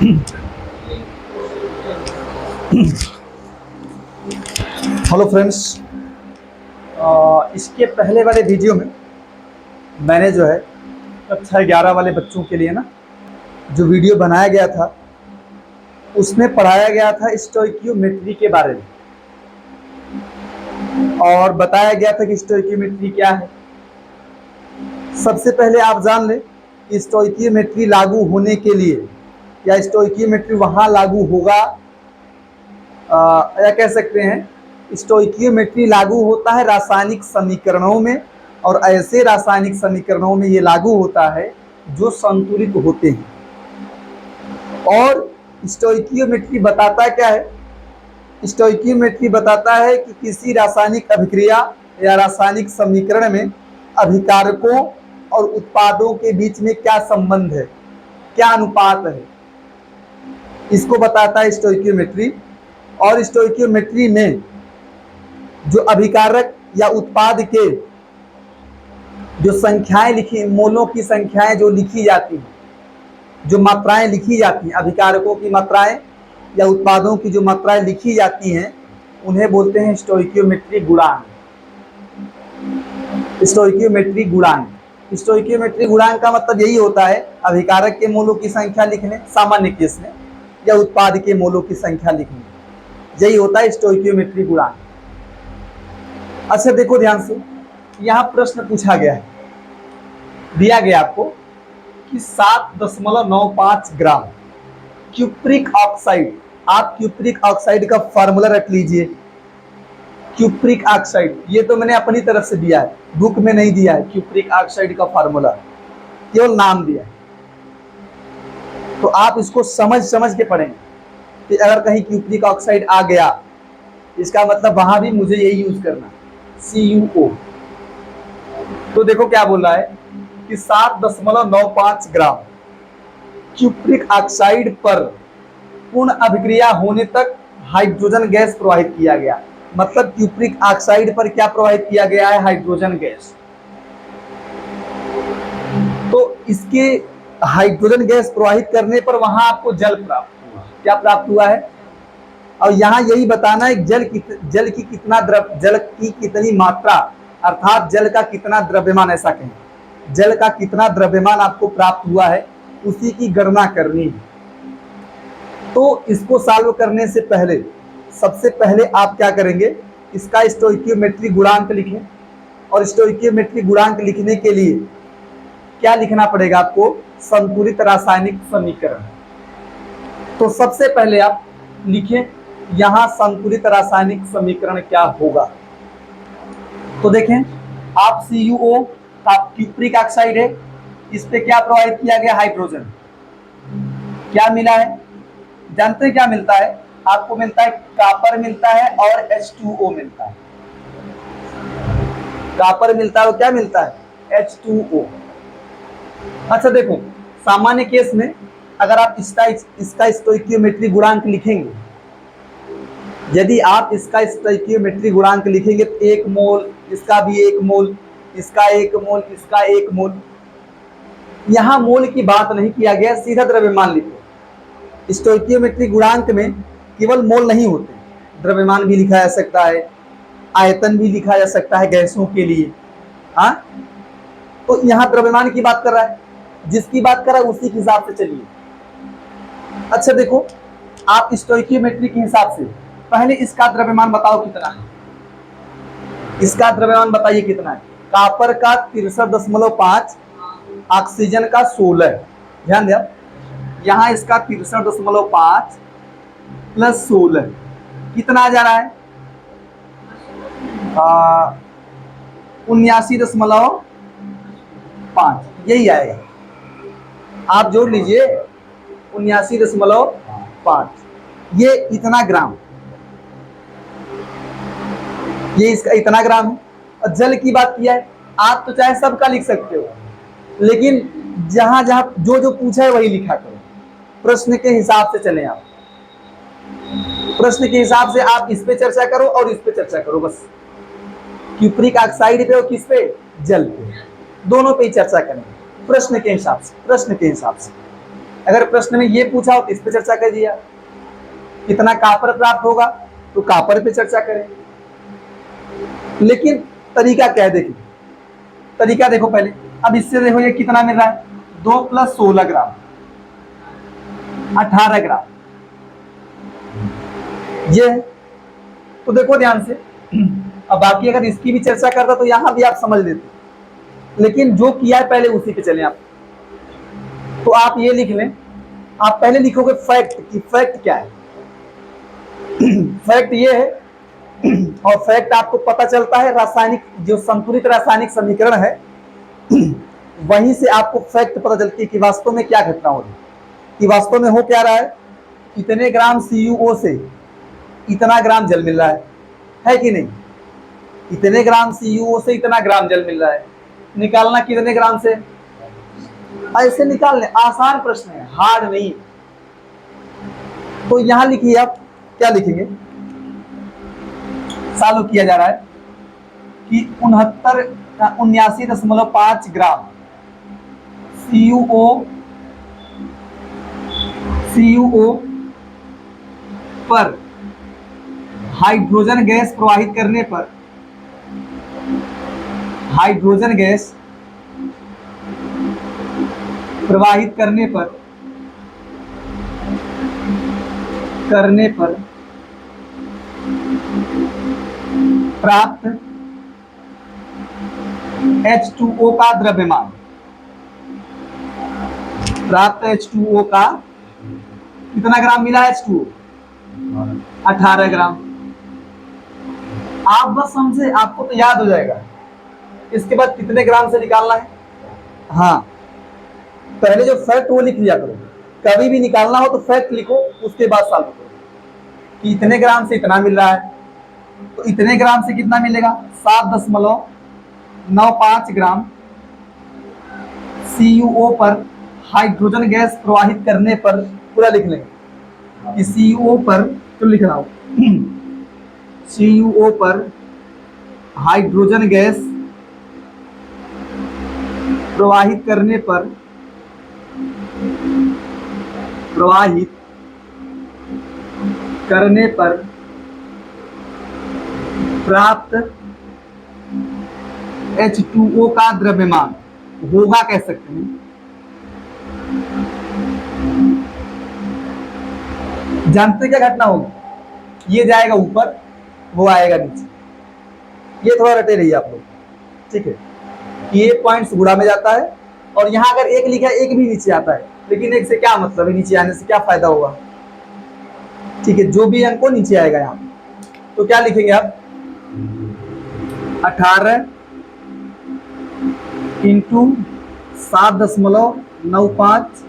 Hello friends, इसके पहले वाले वीडियो में मैंने जो है कक्षा 11 वाले बच्चों के लिए ना जो वीडियो बनाया गया था उसमें पढ़ाया गया था स्टोइकियोमेट्री के बारे में और बताया गया था कि स्टोइकियोमेट्री क्या है। सबसे पहले आप जान लें कि स्टोइकियोमेट्री लागू होने के लिए या स्टोइकियोमेट्री वहाँ लागू होगा या कह सकते हैं स्टोइकियोमेट्री लागू होता है रासायनिक समीकरणों में, और ऐसे रासायनिक समीकरणों में ये लागू होता है जो संतुलित होते हैं। और स्टोइकियोमेट्री बताता क्या है? स्टोइकियोमेट्री बताता है कि किसी रासायनिक अभिक्रिया या रासायनिक समीकरण में अभिकारकों और उत्पादों के बीच में क्या संबंध है, क्या अनुपात है, इसको बताता है स्टोइकियोमेट्री। और स्टोइकियोमेट्री में जो अभिकारक या उत्पाद के जो संख्याएं लिखी, मोलों की संख्याएं जो लिखी जाती हैं, जो मात्राएं लिखी जाती हैं, अभिकारकों की मात्राएं या उत्पादों की जो मात्राएं लिखी जाती हैं, उन्हें बोलते हैं स्टोइकियोमेट्री गुणांक। स्टोइकियोमेट्री गुणांक, स्टोइकियोमेट्री गुणांक का मतलब यही होता है अभिकारक के मोलों की संख्या लिखने सामान्य केस में, या उत्पाद के मोलों की संख्या लिखने, यही होता है स्टोइकियोमेट्री गुणांक। अच्छा देखो ध्यान से, यहाँ प्रश्न पूछा गया है, दिया गया आपको कि 7.95 ग्राम क्यूप्रिक ऑक्साइड, आप क्यूप्रिक ऑक्साइड का फार्मूला रख लीजिए। क्यूप्रिक ऑक्साइड ये तो मैंने अपनी तरफ से दिया है, बुक में नहीं दिया है। क्यूप्रिक ऑक्साइड का फार्मूला केवल नाम दिया है, तो आप इसको समझ के पढ़ेंगे कि अगर कहीं क्यूप्रिक ऑक्साइड आ गया इसका मतलब वहां भी मुझे यही यूज करना, CuO। तो देखो क्या बोल रहा है कि 7.95 ग्राम क्यूप्रिक ऑक्साइड पर पूर्ण अभिक्रिया होने तक हाइड्रोजन गैस प्रवाहित किया गया। मतलब क्यूप्रिक ऑक्साइड पर क्या प्रवाहित किया गया है? Hydrogen gas. तो इसके हाइड्रोजन गैस प्रवाहित करने पर वहां आपको जल प्राप्त हुआ। क्या प्राप्त हुआ है? और यहाँ यही बताना है जल की कितनी मात्रा, अर्थात जल का कितना द्रव्यमान, ऐसा कहें जल का कितना द्रव्यमान आपको प्राप्त हुआ है, उसी की गणना करनी है। तो इसको सॉल्व करने से पहले सबसे पहले आप क्या करेंगे, इसका स्टोइकियोमेट्री गुणांक लिखें। और स्टोइकियोमेट्री गुणांक लिखने के लिए क्या लिखना पड़ेगा आपको? संतुलित रासायनिक समीकरण। तो सबसे पहले आप लिखें यहां संतुलित रासायनिक समीकरण क्या होगा। तो देखें आप CuO क्यूप्रिक ऑक्साइड है, इस पे क्या प्रवाहित किया गया? हाइड्रोजन। क्या मिला है? जानते हैं क्या मिलता है? आपको मिलता है कॉपर मिलता है और H2O मिलता है। कॉपर मिलता है और क्या मिलता है? H2O। अच्छा देखो, सामान्य केस में अगर आप इसका स्टोइकियोमेट्री गुणांक लिखेंगे, यदि आप इसका स्टोइकियोमेट्री गुणांक लिखेंगे तो 1 मोल, इसका भी 1 मोल, इसका 1 मोल, इसका 1 मोल। यहां मोल की बात नहीं किया गया, सीधा द्रव्यमान लिखो। स्टोइकियोमेट्री गुणांक में केवल मोल नहीं होते, द्रव्यमान भी लिखा जा सकता है, आयतन भी लिखा जा सकता है गैसों के लिए। हाँ, तो यहाँ द्रव्यमान की बात कर रहा है, जिसकी बात कर रहा है उसी के हिसाब से चलिए। अच्छा देखो, आप स्टोइकियोमेट्री के हिसाब से पहले इसका द्रव्यमान बताओ कितना है। इसका द्रव्यमान बताइए कितना है? कॉपर का 63.5, ऑक्सीजन का 16। ध्यान दें, यहाँ इसका 63.5 प्लस 16 कितना आ जा रहा है? 79.5 यही आएगा। आप जोड़ लीजिए 79.5, ये इतना ग्राम, ये इसका इतना ग्राम है। और जल की बात किया है, आप तो चाहे सबका लिख सकते हो, लेकिन जहां जहां जो जो पूछा है वही लिखा करो। प्रश्न के हिसाब से चलें आप, प्रश्न के हिसाब से आप इस पे चर्चा करो और इस पे चर्चा करो, बस। क्यूप्रिक ऑक्साइड पे और किस पे? जल पे, दोनों पे ही चर्चा करें प्रश्न के हिसाब से, प्रश्न के हिसाब से। अगर प्रश्न में ये पूछा हो तो इस पे चर्चा कर दिया, कितना कापर प्राप्त होगा तो कापर पे चर्चा करें। लेकिन तरीका क्या है, देखिए तरीका देखो पहले। अब इससे देखो ये कितना मिल रहा है, 2 + 16 ग्राम, 18 ग्राम ये है। तो देखो ध्यान से, अब बाकी अगर इसकी भी चर्चा करता तो यहां भी आप समझ लेते, लेकिन जो किया है पहले उसी पे चले आप। तो आप ये लिख लें, आप पहले लिखोगे फैक्ट कि फैक्ट क्या है। फैक्ट ये है, और फैक्ट आपको पता चलता है रासायनिक, जो संतुलित रासायनिक समीकरण है वहीं से आपको फैक्ट पता चलती है कि वास्तव में क्या घटना हो रही है, कि वास्तव में हो क्या रहा है। इतने ग्राम CuO से इतना ग्राम जल मिल रहा है कि नहीं। इतने ग्राम CuO से इतना ग्राम जल मिल रहा है, निकालना कितने ग्राम से, ऐसे निकाल लें, आसान प्रश्न है, हार्ड नहीं। तो यहां लिखिए आप, क्या लिखेंगे, सॉल्व किया जा रहा है कि 79.5 ग्राम CuO पर हाइड्रोजन गैस प्रवाहित करने पर, हाइड्रोजन गैस प्रवाहित करने पर प्राप्त H2O का द्रव्यमान, प्राप्त H2O का कितना ग्राम मिला, H2O 18 ग्राम। आप बस समझे, आपको तो याद हो जाएगा। इसके बाद कितने ग्राम से निकालना है, हाँ पहले जो फैक्ट वो लिख लिया करो, कभी भी निकालना हो तो फैक्ट लिखो, उसके बाद सॉल्व करो कि इतने ग्राम से इतना मिल रहा है, तो इतने ग्राम से कितना मिलेगा, 7.95 ग्राम CuO पर हाइड्रोजन गैस प्रवाहित करने पर, पूरा लिख लेंगे कि CuO पर, तो लिख रहा हूं CuO पर हाइड्रोजन गैस प्रवाहित करने पर, प्राप्त H2O का द्रव्यमान होगा, कह सकते हैं। जानते क्या घटना होगी, ये जाएगा ऊपर, वो आएगा नीचे। ये थोड़ा रटे रहिए आप लोग, ठीक है। ये पॉइंट्स गुणा में जाता है, और यहां अगर एक लिखा है, एक भी नीचे आता है, लेकिन एक से क्या मतलब है, नीचे आने से क्या फायदा होगा, ठीक है। जो भी अंक को नीचे आएगा यहाँ, तो क्या लिखेंगे आप, 18 इंटू 7.95,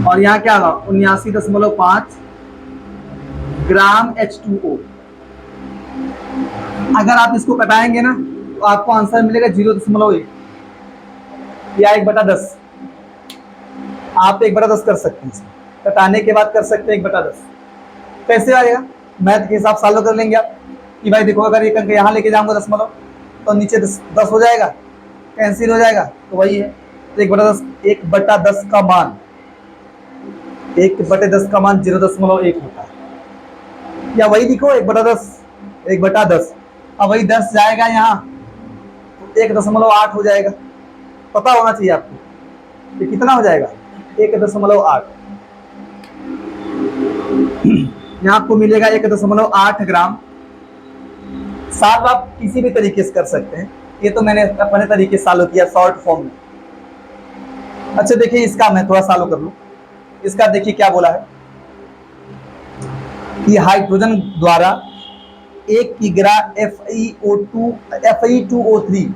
और यहाँ क्या होगा, 79.5 ग्राम H2O। अगर आप इसको कटाएंगे ना तो आपको आंसर मिलेगा 0.1 या 1/10। आप 1/10 कर सकते हैं, कटाने के बाद कर सकते हैं 1/10। कैसे आएगा, मैथ के हिसाब सॉल्व कर लेंगे आप कि भाई देखो, अगर एक अंक यहाँ लेके जाऊंगा 10 तो नीचे 10 हो जाएगा, कैंसिल हो जाएगा, तो वही है। तो 1/10, 1/10 का मान, 1/10 का मान 0.1 होता है, या वही लिखो 1/10। अब वही 10 जाएगा यहाँ तो 1.8 हो जाएगा, पता होना चाहिए आपको। ये कितना हो जाएगा, 1.8। यहाँ आपको मिलेगा 1.8 ग्राम। सॉल्व आप किसी भी तरीके से कर सकते हैं, ये तो मैंने अपने तरीके से सॉल्व किया, शॉर्ट फॉर्म में। अच्छा देखिए, इसका मैं थोड़ा सॉल्व कर लूं। इसका देखिए क्या बोला है कि हाइड्रोजन द्वारा 1 किग्रा Fe2O3,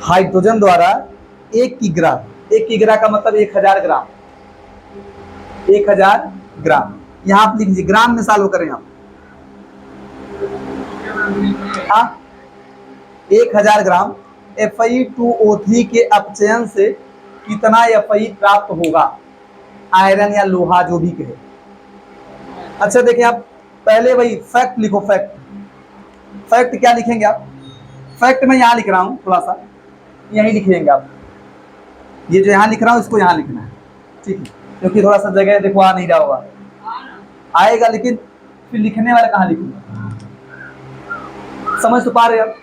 हाइड्रोजन द्वारा 1 किग्रा का मतलब 1000 ग्राम, 1000 ग्राम। यहां आप लिख लीजिए, ग्राम में सॉल्व करें आप। 1000 ग्राम Fe2O3 के अपचयन से कितना Fe प्राप्त होगा, आयरन या लोहा जो भी कहे। अच्छा देखिए, आप पहले वही फैक्ट लिखो। फैक्ट क्या लिखेंगे आप, फैक्ट मैं यहां लिख रहा हूं, थोड़ा सा यहीं लिखेंगे आप। ये जो यहाँ लिख रहा हूँ इसको यहाँ लिखना है, ठीक है, क्योंकि थोड़ा सा जगह देखो आ नहीं रहा होगा, आएगा लेकिन फिर लिखने वाला कहाँ लिखूंगा। समझ तो पा रहे आप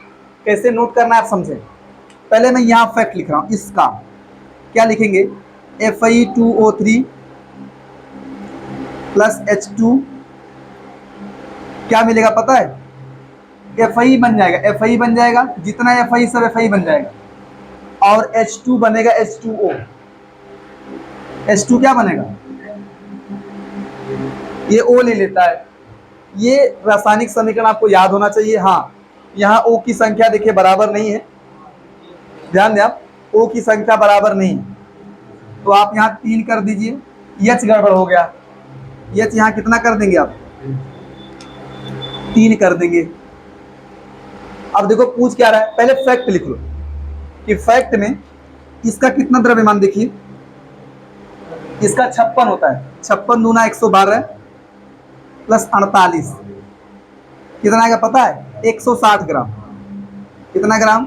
कैसे नोट करना है, आप समझे। पहले मैं यहाँ फैक्ट लिख रहा हूँ, इसका क्या लिखेंगे, Fe2O3 प्लस H2 क्या मिलेगा पता है, Fi बन जाएगा, Fi बन जाएगा, जितना Fi सब Fi बन जाएगा, और H2 बनेगा H2O। H2 क्या बनेगा, ये O ले लेता है। ये रासायनिक समीकरण आपको याद होना चाहिए। हाँ, यहाँ O की संख्या देखिए बराबर नहीं है, ध्यान दें आप, O की संख्या बराबर नहीं है, तो आप यहाँ 3 कर दीजिए, H गड़बड़ हो गया, H यहाँ कितना कर देंगे आप, 3 कर देंगे। अब देखो पूछ क्या रहा है, पहले फैक्ट लिख लो कि फैक्ट में इसका कितना द्रव्यमान, देखिए इसका 56 होता है, 56 दूना 112 प्लस 48 कितना आएगा पता है, 160 ग्राम। कितना ग्राम,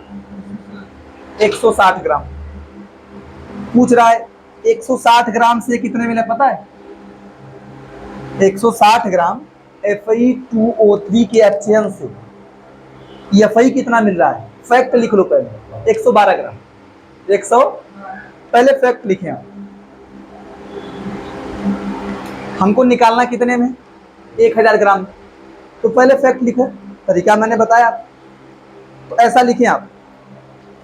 160 ग्राम। पूछ रहा है 160 ग्राम से कितने मिले पता है, 160 ग्राम Fe2O3 के HCl से ये Fe कितना मिल रहा है, फैक्ट लिख लो पहले, 112 ग्राम। 100 पहले फैक्ट लिखे आप, हमको निकालना कितने में, 1000 ग्राम। तो पहले फैक्ट लिखो, तरीका मैंने बताया। तो ऐसा लिखें आप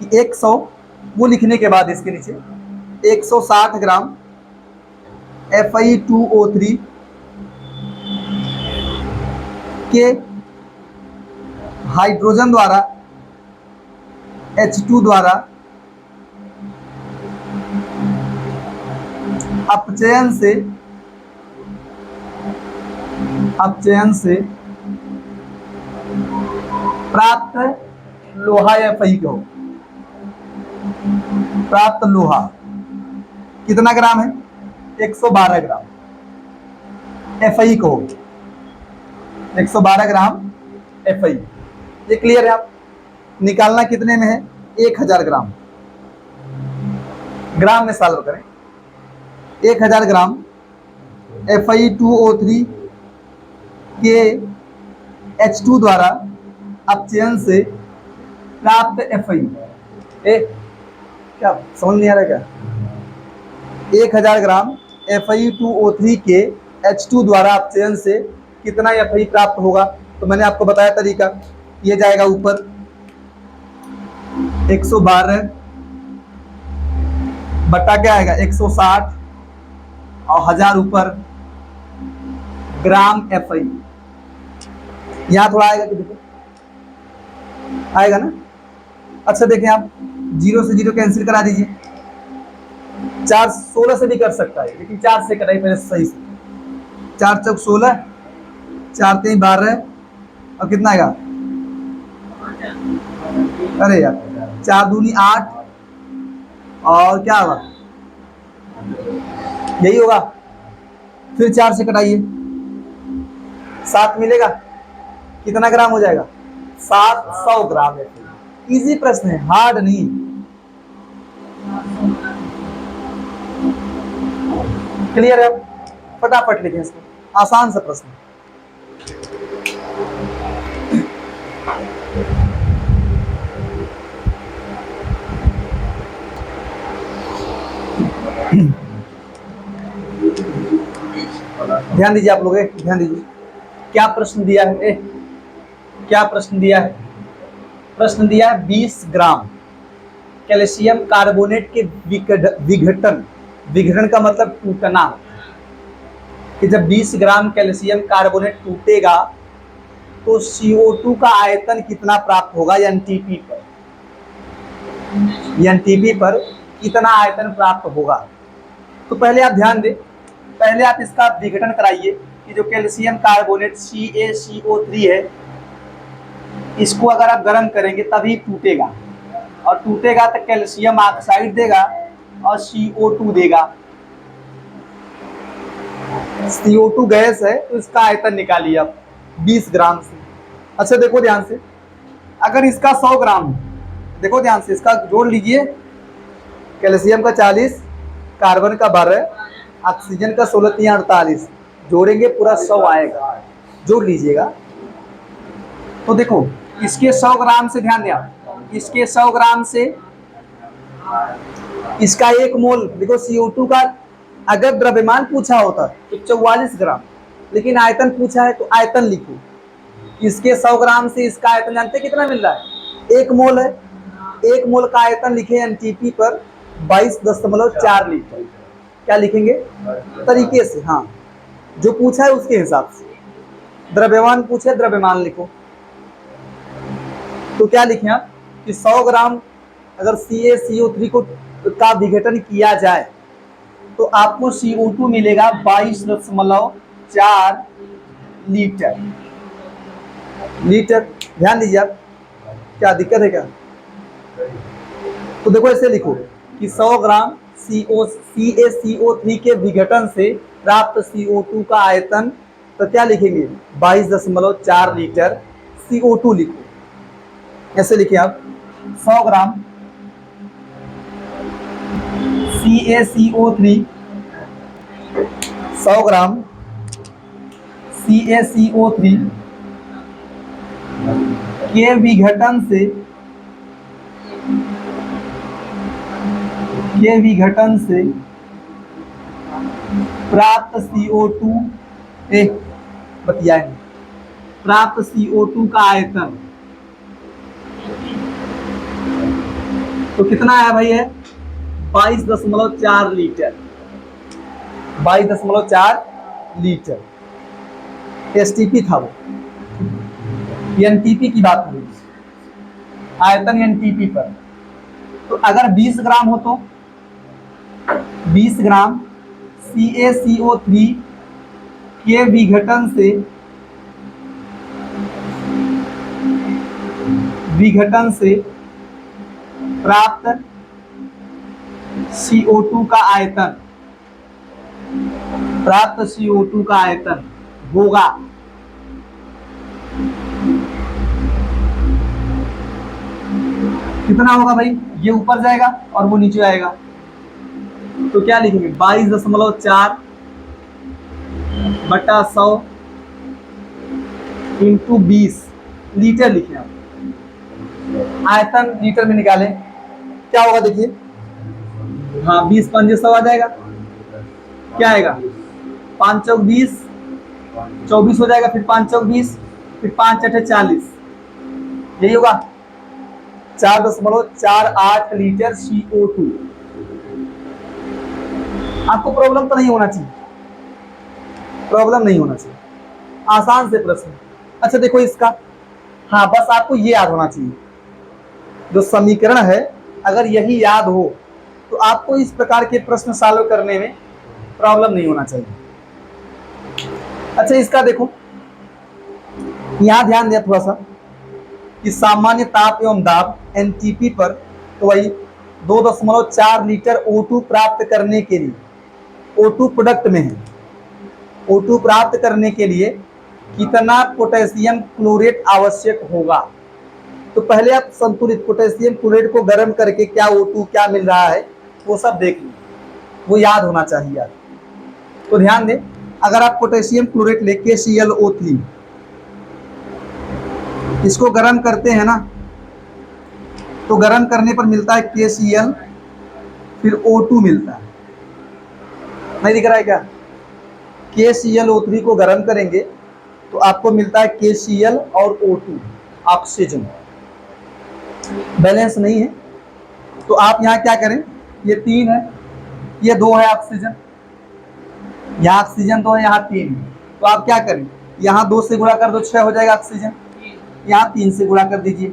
कि 100, वो लिखने के बाद इसके नीचे 160 ग्राम Fe2O3 के हाइड्रोजन द्वारा H2 द्वारा अपचयन से प्राप्त लोहा या Fe को, प्राप्त लोहा कितना ग्राम है, 112 ग्राम Fe को, 112 ग्राम Fe। ये क्लियर है। आप निकालना कितने में है, 1000 ग्राम, ग्राम में सॉल्व करें। 1000 ग्राम Fe2O3 के H2 द्वारा अपचयन से प्राप्त Fe, क्या समझ नहीं आ रहा क्या, 1000 ग्राम Fe2O3 के H2 द्वारा अपचयन से कितना Fe प्राप्त होगा। तो मैंने आपको बताया तरीका, ये जाएगा ऊपर 112 बटा क्या आएगा 160 और 1000 ऊपर ग्राम Fe। यहां थोड़ा आएगा कि देखो आएगा ना। अच्छा देखें आप, 0 से 0 कैंसिल करा दीजिए, 4 16 से भी कर सकता है, लेकिन 4 से कराइए पहले सही से। 4 चौक 16, 4 3 12 और कितना आएगा, अरे यार 4 दूनी 8 और क्या होगा, यही होगा। फिर 4 से कटाइए, 7 मिलेगा, कितना ग्राम हो जाएगा, 700 ग्राम है। इजी प्रश्न है, हार्ड नहीं। क्लियर है, फटाफट लिखें इसको, आसान सा प्रश्न। ध्यान दीजिए आप लोग, ध्यान दीजिए क्या प्रश्न दिया है, क्या प्रश्न दिया है, प्रश्न दिया है 20 ग्राम कैल्शियम कार्बोनेट के विघटन, विघटन का मतलब टूटना, कि जब 20 ग्राम कैल्शियम कार्बोनेट टूटेगा तो CO2 का आयतन कितना प्राप्त होगा, एनटीपी पर, एनटीपी पर कितना आयतन प्राप्त होगा। तो पहले आप ध्यान दें, पहले आप इसका विघटन कराइए कि जो कैल्शियम कार्बोनेट CaCO3 है, इसको अगर आप गर्म करेंगे तभी टूटेगा, और टूटेगा तो कैल्शियम ऑक्साइड देगा और CO2 देगा। CO2 गैस है तो इसका आयतन निकालिए आप 20 ग्राम से। अच्छा देखो ध्यान से, अगर इसका 100 ग्राम, देखो ध्यान से इसका जोड़ लीजिए, कैल्शियम का 40, कार्बन का 12, ऑक्सीजन का 16 3 48, जोड़ेंगे पूरा 100 आएगा, जोड़ लीजिएगा। तो देखो इसके 100 ग्राम से, ध्यान दिया, इसके 100 ग्राम से इसका 1 मोल, देखो CO2 का अगर द्रव्यमान पूछा होता तो 44 ग्राम, लेकिन आयतन पूछा है तो आयतन लिखो। इसके 100 ग्राम से इसका आयतन जानते कितना मिल रहा है, 1 मोल है। 1 मोल का आयतन लिखे NTP पर 22.4 लीटर। क्या लिखेंगे तरीके से, हाँ जो पूछा है उसके हिसाब से। द्रव्यमान पूछे, द्रव्यमान लिखो। तो क्या लिखें आप कि 100 ग्राम अगर CaCO3 को का विघटन किया जाए तो आपको CO2 मिलेगा 22.4 लीटर। ध्यान दीजिए आप, क्या दिक्कत है क्या? तो देखो ऐसे लिखो कि 100 ग्राम CaCO3 के विघटन से प्राप्त CO2 का आयतन, तो क्या लिखेंगे 22.4 लीटर CO2 लिखो। ऐसे लिखिए आप 100 ग्राम CaCO3, 100 ग्राम CaCO3 के विघटन से प्राप्त CO2 प्राप्त CO2 का आयतन तो कितना है भाई, है 22.4 लीटर। 22.4 लीटर STP था वो, NTP की बात हुई, आयतन NTP पर। तो अगर 20 ग्राम हो तो 20 ग्राम CaCO3 के विघटन से प्राप्त CO2 का आयतन, होगा कितना होगा भाई, ये ऊपर जाएगा और वो नीचे आएगा। तो क्या लिखेंगे 22.4 बटा 100 इंटू 20 लीटर लिखे आप। आयतन लीटर में निकालें, क्या होगा देखिए, हाँ 20 पंजे 100 आ जाएगा। क्या आएगा 5 चौक 20, 24 हो जाएगा, फिर 5 चौक 20, फिर 5 अठे 40, यही होगा 4.48 लीटर CO2। आपको प्रॉब्लम तो नहीं होना चाहिए, आसान से प्रश्न। अच्छा देखो इसका, हाँ बस आपको ये याद होना चाहिए, जो समीकरण है अगर यही याद हो तो आपको इस प्रकार के प्रश्न सॉल्व करने में प्रॉब्लम नहीं होना चाहिए। अच्छा इसका देखो, यहां ध्यान दिया थोड़ा सा कि सामान्य ताप एवं दाब NTP पर, तो वही 2.4 लीटर O2 प्राप्त करने के लिए, O2 प्रोडक्ट में है, O2 प्राप्त करने के लिए कितना पोटेशियम क्लोरेट आवश्यक होगा। तो पहले आप संतुलित पोटेशियम क्लोरेट को गर्म करके क्या O2 क्या मिल रहा है वो सब देख लो, वो याद होना चाहिए यार। तो ध्यान दें, अगर आप पोटेशियम क्लोरेट ले KClO3 इसको गर्म करते हैं ना, तो गर्म करने पर मिलता है KCl, फिर O2 मिलता है, नहीं दिख रहा है क्या? KClO3 को गर्म करेंगे तो आपको मिलता है KCl और O2, ऑक्सीजन। बैलेंस नहीं है तो आप यहाँ क्या करें, ये 3 है, ये 2 है ऑक्सीजन, यहाँ ऑक्सीजन 2 है, यहाँ 3 है, तो आप क्या करें, यहाँ 2 से गुणा कर दो 6 हो जाएगा ऑक्सीजन, यहाँ 3 से गुणा कर दीजिए,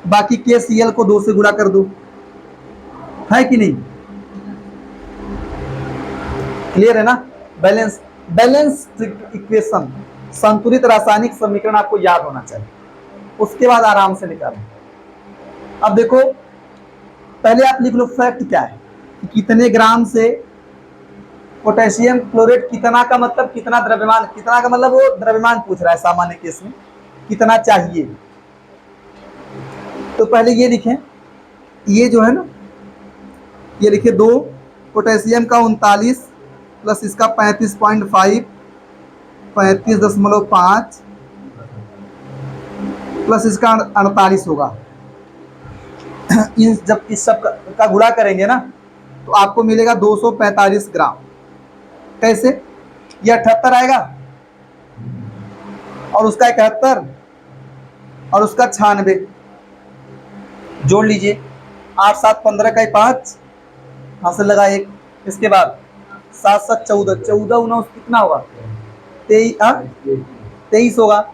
बाकी KCl को 2 से गुणा कर दो, है कि नहीं? क्लियर है ना? बैलेंस इक्वेशन, संतुलित रासायनिक समीकरण आपको याद होना चाहिए, उसके बाद आराम से निकालें। अब देखो पहले आप लिख लो फैक्ट क्या है कि कितने ग्राम से पोटेशियम क्लोरेट, कितना का मतलब कितना द्रव्यमान, कितना का मतलब वो द्रव्यमान पूछ रहा है सामान्य केस में, कितना चाहिए। तो पहले ये लिखें, ये जो है ना ये लिखिए 2, पोटेशियम का 39 प्लस इसका 35.5, 35.5 प्लस इसका 48 होगा। जब इस सब का गुणा करेंगे ना तो आपको मिलेगा 245 ग्राम। कैसे? ये 78 आएगा और उसका 71 और उसका 96 जोड़ लीजिए। 8 7 15 का 5 हासिल लगा 1। इसके बाद 7 7 14, 14 19 कितना होगा? 23 होगा।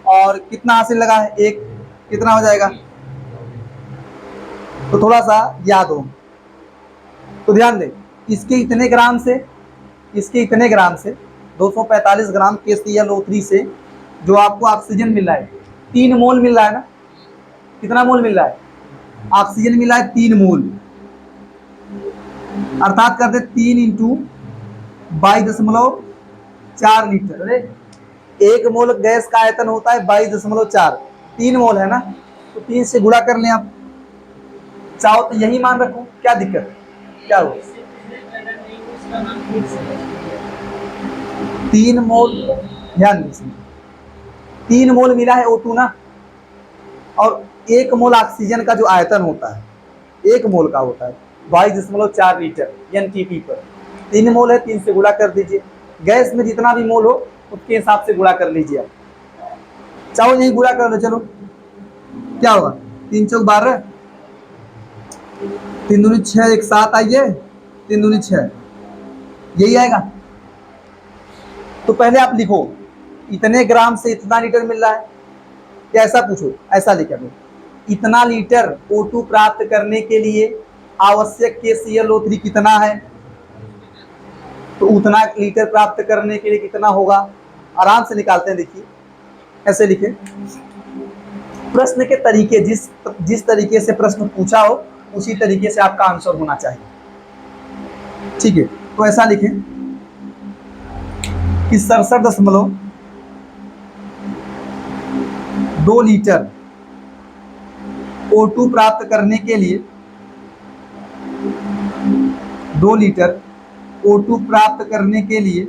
और कितना हासिल लगा है? 1। कितना हो जाएगा? तो थोड़ा सा याद हो तो ध्यान दें, इसके इतने ग्राम से 245 ग्राम KClO3 से जो आपको ऑक्सीजन मिल रहा है 3 मोल मिल रहा है ना। कितना मोल मिल रहा है? ऑक्सीजन मिला है 3 मोल, अर्थात करते 3 इंटू 22.4 लीटर। अरे 1 मोल गैस का आयतन होता है 22.4, 3 मोल है ना, तो 3 से गुणा कर लें आप। चाहो तो यही मान रखो, क्या दिक्कत? क्या हो? 3 मोल, ध्यान दीजिए 3 मोल मिला है O2 ना, और 1 मोल ऑक्सीजन का जो आयतन होता है 1 मोल का होता है 22.4 लीटर NTP पर। 3 मोल है, 3 से गुणा कर दीजिए। गैस में जितना भी मोल हो उसके हिसाब से गुणा कर लीजिए आप। चाहो यही गुणा कर लो, चलो क्या होगा? 3 चौक 12, 3 दूनी 6, 1 7 आइए, 3 दूनी 6, यही आएगा। तो पहले आप लिखो इतने ग्राम से इतना लीटर मिल रहा है, या ऐसा पूछो, ऐसा लिखा दो, इतना लीटर O2 प्राप्त करने के लिए आवश्यक KClO3 कितना है, तो उतना लीटर प्राप्त करने के लिए कितना होगा, आराम से निकालते हैं। देखिए ऐसे लिखे, प्रश्न के तरीके जिस तरीके से प्रश्न पूछा हो उसी तरीके से आपका आंसर होना चाहिए, ठीक है। तो ऐसा लिखें कि 67.2 लीटर O2 प्राप्त करने के लिए 2 लीटर O2 प्राप्त करने के लिए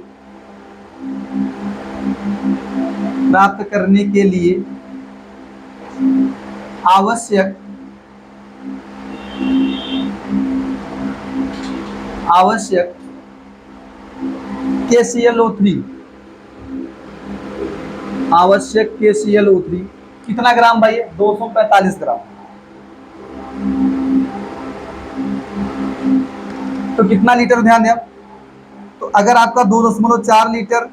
आवश्यक KClO3 कितना ग्राम भाई? 245 ग्राम। तो कितना लीटर? ध्यान दें आप, तो अगर आपका 2.4 लीटर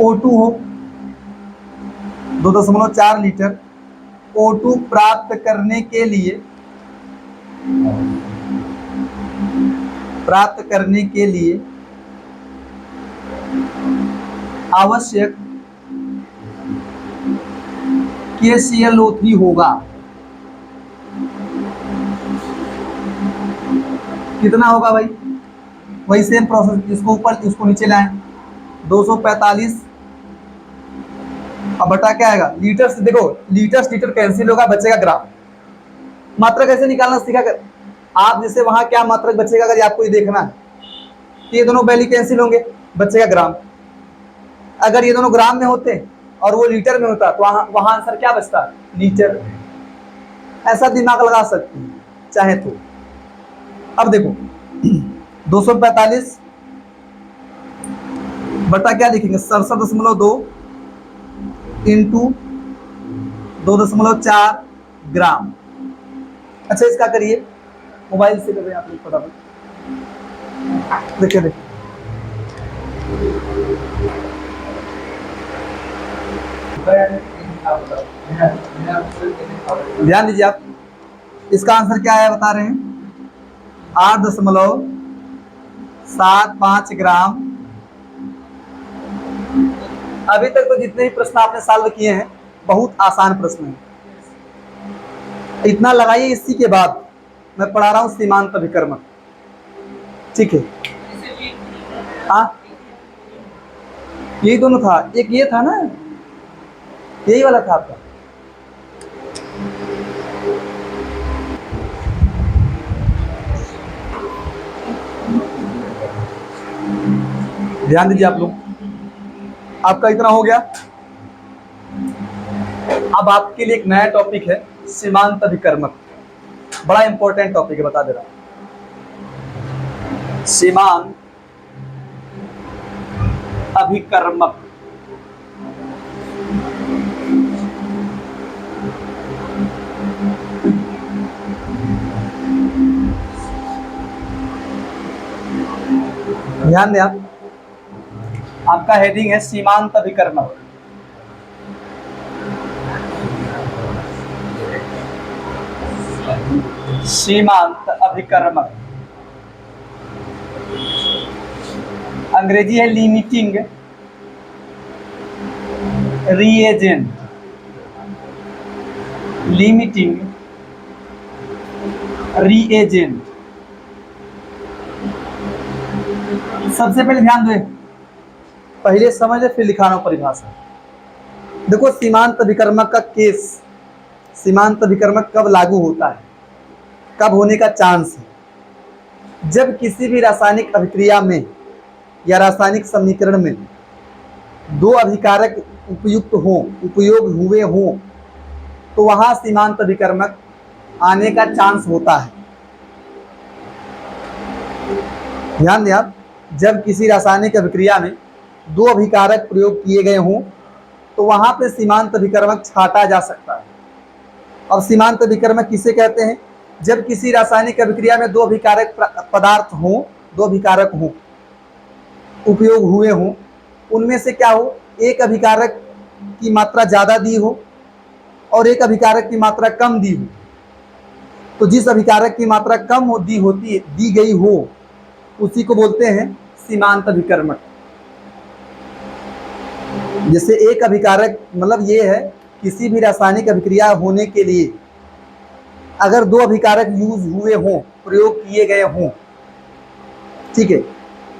O2 हो, 2.4 लीटर O2 प्राप्त करने के लिए आवश्यक KClO3 होगा, कितना होगा भाई? वही सेम प्रोसेस, इसको ऊपर इसको नीचे लाएं, 245 अब बटा क्या आएगा? लीटर से देखो, लीटर कैंसिल होगा, बचेगा ग्राम। मात्रक कैसे निकालना सीखा कर आप, जैसे वहां क्या मात्रक बचेगा अगर आपको ये देखना है, तो ये दोनों वैल्यू कैंसिल होंगे, बचेगा ग्राम। अगर ये दोनों ग्राम में होते और वो लीटर में होता तो वहां आंसर क्या बचता? लीटर। ऐसा दिमाग लगा सकते हैं चाहे तो। अब देखो 245 बटा क्या लिखेंगे? 67.2 इंटू 2.4 ग्राम। अच्छा इसका करिए, मोबाइल से करिए आप लोग फटाफट। देखिए ध्यान दीजिए आप, इसका आंसर क्या है बता रहे हैं? 8.75 ग्राम। अभी तक तो जितने भी प्रश्न आपने सॉल्व किए हैं बहुत आसान प्रश्न है। इतना लगाइए, इसी के बाद मैं पढ़ा रहा हूं सीमांत अभिकर्मक, ठीक है? हाँ यही दोनों था, एक ये था ना, यही वाला था आपका। ध्यान दीजिए आप लोग, आपका इतना हो गया। अब आपके लिए एक नया टॉपिक है सीमांत अभिकर्मक। बड़ा इंपॉर्टेंट टॉपिक है, बता दे रहा हूं। सीमांत अभिकर्मक। ध्यान दें आप, आपका हेडिंग है सीमांत अभिकर्मक। सीमांत अभिकर्मक, अंग्रेजी है लिमिटिंग रीएजेंट। Limiting reagent. सबसे पहले ध्यान दें, पहले समझे फिर लिखाना परिभाषा। देखो सीमांत अभिकर्मक का केस, सीमांत अभिकर्मक कब लागू होता है, कब होने का चांस है? जब किसी भी रासायनिक अभिक्रिया में या रासायनिक समीकरण में दो अभिकारक उपयुक्त हो, उपयोग हुए हों, तो वहां सीमांत अभिकर्मक आने का चांस होता है। ध्यान दें आप, जब किसी रासायनिक अभिक्रिया में दो अभिकारक प्रयोग किए गए हों तो वहां पे सीमांत अभिकर्मक छाटा जा सकता है। अब सीमांत अभिकर्मक किसे कहते हैं? जब किसी रासायनिक अभिक्रिया में दो अभिकारक पदार्थ हों, दो अभिकारक हों, उपयोग हुए हों, उनमें से क्या हो, एक अभिकारक की मात्रा ज्यादा दी हो और एक अभिकारक की मात्रा कम दी हो, तो जिस अभिकारक की मात्रा कम दी गई हो उसी को बोलते हैं सीमांत अभिकर्मक। जैसे एक अभिकारक, मतलब ये है किसी भी रासायनिक अभिक्रिया होने के लिए अगर दो अभिकारक यूज हुए हों, प्रयोग किए गए हों, ठीक है,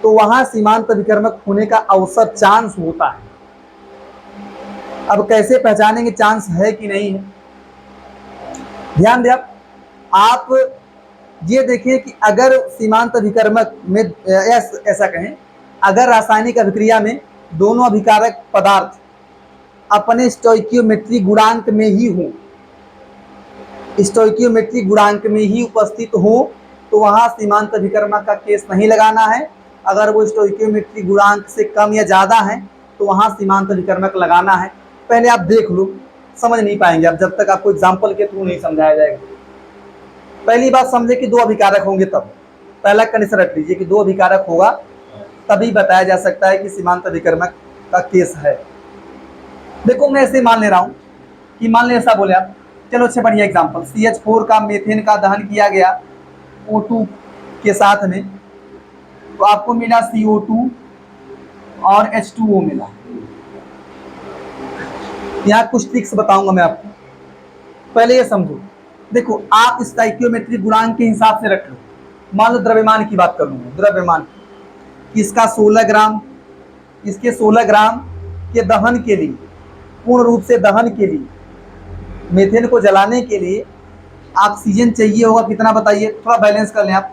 तो वहां सीमांत अभिकर्मक होने का अवसर, चांस होता है। अब कैसे पहचानेंगे चांस है कि नहीं है? ध्यान दें आप ये देखिए कि अगर सीमांत अभिकर्मक में ऐसा कहें, अगर रासायनिक अभिक्रिया में दोनों अभिकारक पदार्थ अपने स्टोइकियोमेट्री गुणांक में ही हो, स्टोइकियोमेट्री गुणांक में ही उपस्थित हो, तो वहां सीमांत अभिकर्मक का केस नहीं लगाना है। अगर वो स्टोइकियोमेट्री गुणांक से कम या ज्यादा है तो वहां सीमांत अभिकर्मक लगाना है। पहले आप देख लो, समझ नहीं पाएंगे आप जब तक आपको एग्जाम्पल के थ्रू नहीं समझाया जाएगा। पहली बात समझे कि दो अभिकारक होंगे तब, पहला कंडीशन रख लीजिए कि दो अभिकारक होगा तभी बताया जा सकता है कि सीमांत अभिकर्मक का केस है। देखो मैं ऐसे मान ले रहा हूं कि मान ले ऐसा बोले आप, चलो अच्छा बढ़िया एग्जांपल, CH4 का मेथेन का दहन किया गया O2 के साथ में, तो आपको मिला CO2 और H2O मिला। यहाँ कुछ ट्रिक्स बताऊंगा मैं आपको, पहले ये समझो। देखो आप स्टोइकियोमेट्री गुणांक के हिसाब से रख लो। मान लो द्रव्यमान की बात कर लूंगा, द्रव्यमान की, इसका 16 ग्राम, इसके 16 ग्राम के दहन के लिए, पूर्ण रूप से दहन के लिए, मेथेन को जलाने के लिए ऑक्सीजन चाहिए होगा कितना बताइए, थोड़ा बैलेंस कर लें आप।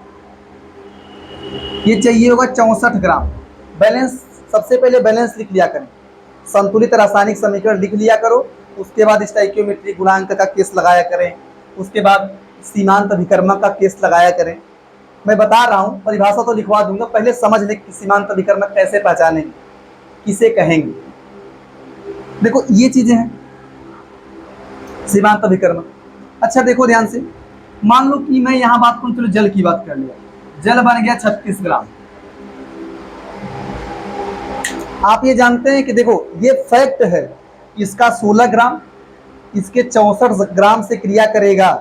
ये चाहिए होगा 64 ग्राम। बैलेंस, सबसे पहले बैलेंस लिख लिया करें, संतुलित रासायनिक समीकरण लिख लिया करो, उसके बाद स्टोइकियोमेट्री गुणांक का केस लगाया करें, उसके बाद सीमांत अभिकर्मक का केस लगाया करें। मैं बता रहा हूं, परिभाषा तो लिखवा दूंगा, पहले समझ लें कि सीमांत अभिकर्मक कैसे पहचानेंगे, किसे कहेंगे। देखो ये चीजें हैं सीमांत अभिकर्मक। अच्छा देखो ध्यान से, मान लो कि मैं यहां बात करूं, चलो जल की बात कर लिया, जल बन गया 36 ग्राम। आप ये जानते हैं कि देखो ये फैक्ट है, इसका 16 ग्राम इसके 64 ग्राम से क्रिया करेगा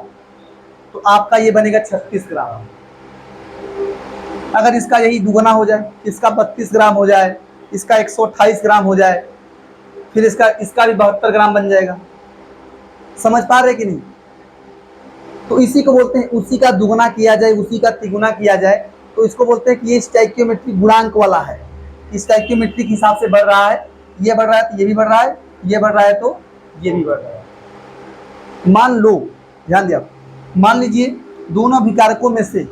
तो आपका ये बनेगा 36 ग्राम। अगर इसका यही दुगना हो जाए, इसका 32 ग्राम हो जाए, इसका 128 ग्राम हो जाए, फिर इसका भी 72 ग्राम बन जाएगा। समझ पा रहे कि नहीं? तो इसी को बोलते हैं, उसी का दुगना किया जाए, उसी का तिगुना किया जाए, तो इसको बोलते हैं कि ये स्टोइकियोमेट्री गुणांक वाला है, स्टोइकियोमेट्री के हिसाब से बढ़ रहा है, ये बढ़ रहा है तो ये भी बढ़ रहा है, ये बढ़ रहा है तो ये भी बढ़ रहा है। मान लो, ध्यान दिया, मान लीजिए दोनों अभिकारकों में से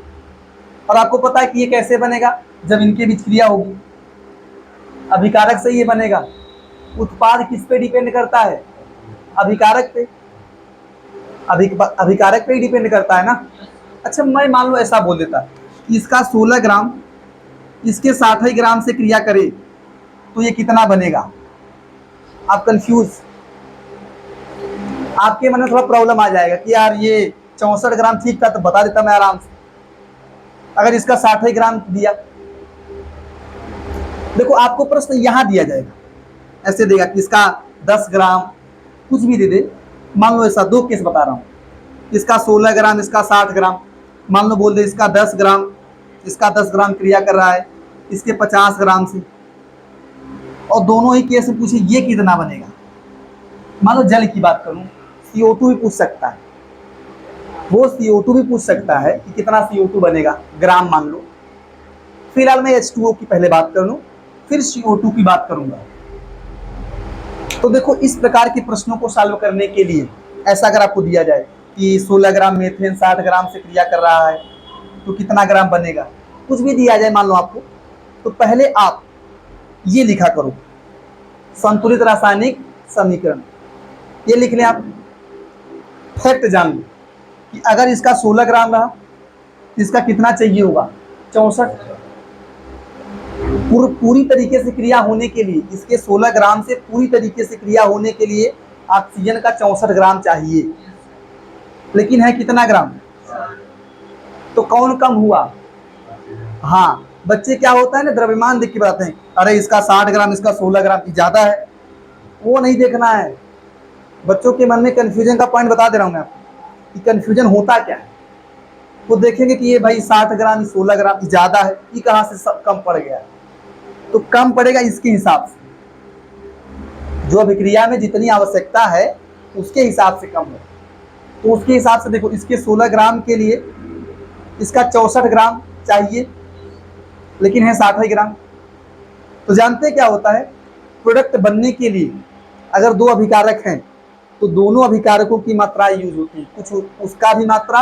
और आपको पता है कि ये कैसे बनेगा, जब इनके बीच क्रिया होगी, अभिकारक से ये बनेगा। उत्पाद किस पे डिपेंड करता है? अभिकारक पे। अभिकारक पे ही डिपेंड करता है ना। अच्छा, मैं मान लो ऐसा बोल देता कि इसका 16 ग्राम इसके 60 ग्राम से क्रिया करे तो ये कितना बनेगा? आप कंफ्यूज, आपके मन में थोड़ा प्रॉब्लम आ जाएगा कि यार ये 64 ग्राम ठीक था तो बता देता मैं आराम से, अगर इसका 60 ग्राम दिया। देखो आपको प्रश्न यहां दिया जाएगा, ऐसे देगा कि इसका 10 ग्राम कुछ भी दे दे। मान लो ऐसा 2 केस बता रहा हूं, इसका 16 ग्राम इसका 60 ग्राम, मान लो बोल दे इसका 10 ग्राम इसका 10 ग्राम क्रिया कर रहा है इसके 50 ग्राम से, और दोनों ही केस में पूछे ये कितना बनेगा। मान लो जल की बात करूं, CO2 भी पूछ सकता है, वो CO2 भी पूछ सकता है कि कितना CO2 बनेगा, ग्राम मान लो। फिलहाल मैं H2O की पहले बात कर लूं, फिर CO2 की बात करूंगा। तो देखो इस प्रकार के प्रश्नों को सॉल्व करने के लिए ऐसा अगर आपको दिया जाए कि 16 ग्राम मेथेन 60 ग्राम से क्रिया कर रहा है तो कितना ग्राम बनेगा, कुछ भी दिया जाए मान लो आपको, तो पहले आप ये लिखा करो संतुलित रासायनिक समीकरण, ये लिख लें आप। फैक्ट जान लो कि अगर इसका 16 ग्राम रहा इसका कितना चाहिए होगा, 64। पूरी तरीके से क्रिया होने के लिए, इसके 16 ग्राम से पूरी तरीके से क्रिया होने के लिए ऑक्सीजन का 64 ग्राम चाहिए, लेकिन है कितना ग्राम? तो कौन कम हुआ? हाँ, बच्चे क्या होता है ना, द्रव्यमान देख के बताते हैं, अरे इसका 60 ग्राम इसका 16 ग्राम ज्यादा है, वो नहीं देखना है। बच्चों के मन में कंफ्यूजन का पॉइंट बता दे रहा हूं मैं आपको कि कंफ्यूजन होता क्या है। वो देखेंगे कि ये भाई 60 ग्राम 16 ग्राम ज्यादा है, ये कहां से सब कम पड़ गया? तो कम पड़ेगा इसके हिसाब से, जो अभिक्रिया में जितनी आवश्यकता है उसके हिसाब से कम है। तो उसके हिसाब से देखो, इसके 16 ग्राम के लिए इसका 64 ग्राम चाहिए, लेकिन है 60 ग्राम। तो जानते हैं क्या होता है, प्रोडक्ट बनने के लिए अगर 2 अभिकारक हैं तो दोनों अभिकारकों की मात्रा यूज होती है, कुछ उसका भी मात्रा